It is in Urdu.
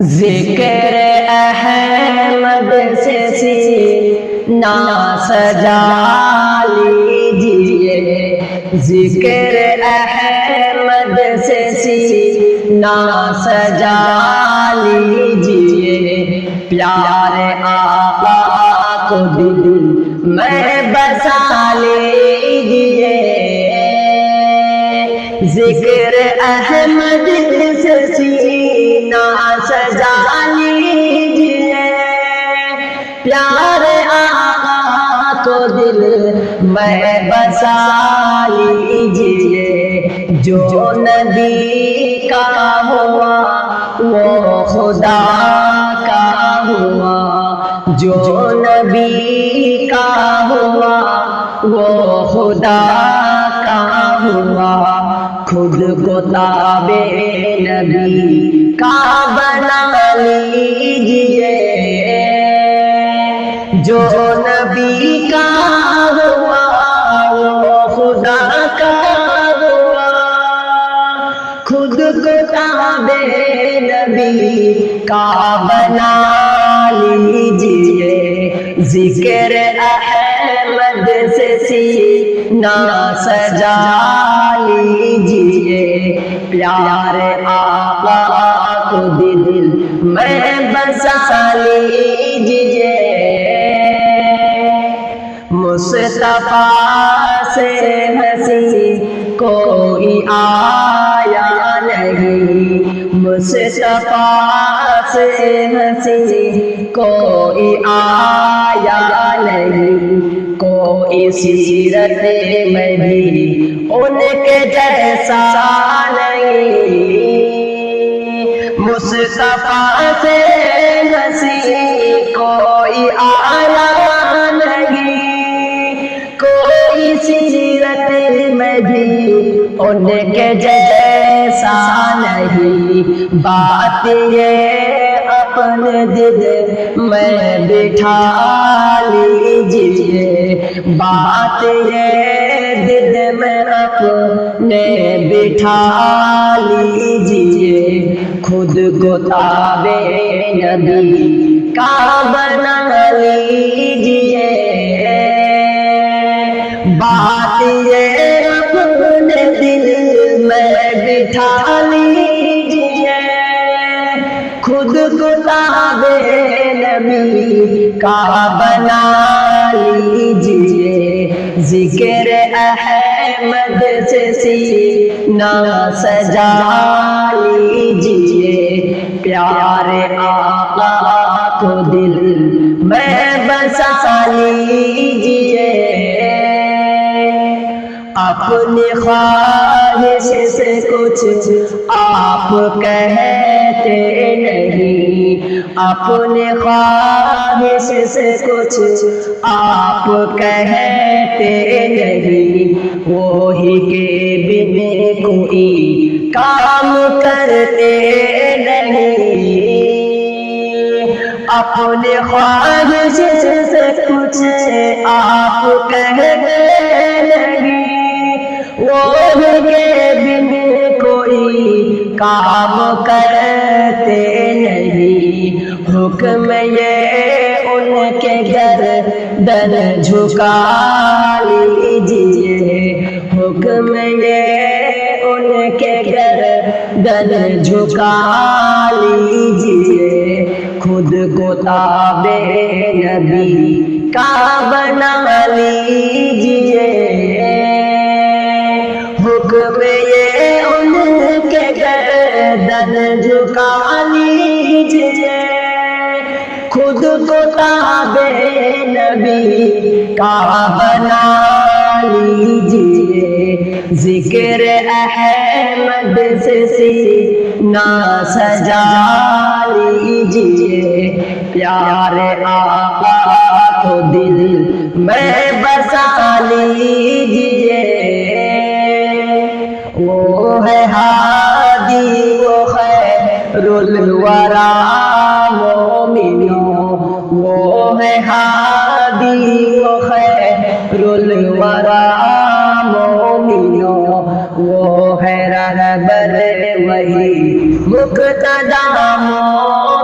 ذکر احمد سے سینہ سجا لیجئے، ذکر احمد سے سینہ سجا لیجئے، پیارے آقا کو دل میں بسا لیجئے، ذکر احمد سے سینہ سجا لیجئے، پیارے آقا کو دل میں بسا لیجئے، جو نبی کا ہوا وہ خدا کا ہوا، جو نبی کا ہوا وہ خدا کا ہوا، خود کو تابع نبی کا بنا لیجئے، جو نبی کا ہوا وہ خدا کا ہوا، خود کو تابع نبی کا بنا لیجئے، ذکر احمد سے سینہ سجا لیجئے، پیارے آقا کو دل میں بسا لیجئے، مصطفیٰ سے حسین کوئی آیا نہیں، مصطفیٰ سے حسین کوئی آیا نہیں، کوئی سیرت میں بھی ان کے جیسا نہیں، مصطفیٰ سے حسین کوئی آیا نہیں، کوئی سیرت میں بھی ان کے جیسا نہیں، بات یہ اپنے دل میں بٹھا لیجئے، بات یہ دل میں اپنے بٹھا لیجئے، خود کو تابع نبی کا بنا لیجئے، بات یہ اپنے دل میں بٹھا لیجئے، خود کو تابع نبی کا بنا لیجئے، ذکر احمد سے سینہ سجا لیجئے، پیارے آقا کو دل میں بسا لیجئے، اپنی خواہش سے کچھ آپ کہتے نہیں، اپنی خواہش سے کچھ آپ کہتے نہیں، وہی کے بن کوئی کام کرتے نہیں، اپنی خواہش سے کچھ آپ کہتے نہیں، وہی کے بن کوئی کام کرتے نہیں، حکم یہ ان کے گردن جھکا لیجئے، حکم یہ ان کے گردن جھکا لیجئے، خود کو تابع نبی کا بنا لیجئے، حکم یہ ان کے گردن جھکا لیجئے، خود کو تابع نبی کا بنا لیجئے، ذکر احمد سے سینہ سجا لیجئے، پیارے آقا کو دل میں بسا لیجئے، وہ ہے ہادی وہ خیر الورا مومنوں، وہ ہے ہادی وہ خیر الورا مومنوں، وہ ہے رہبر وہی مقتدی مومنوں،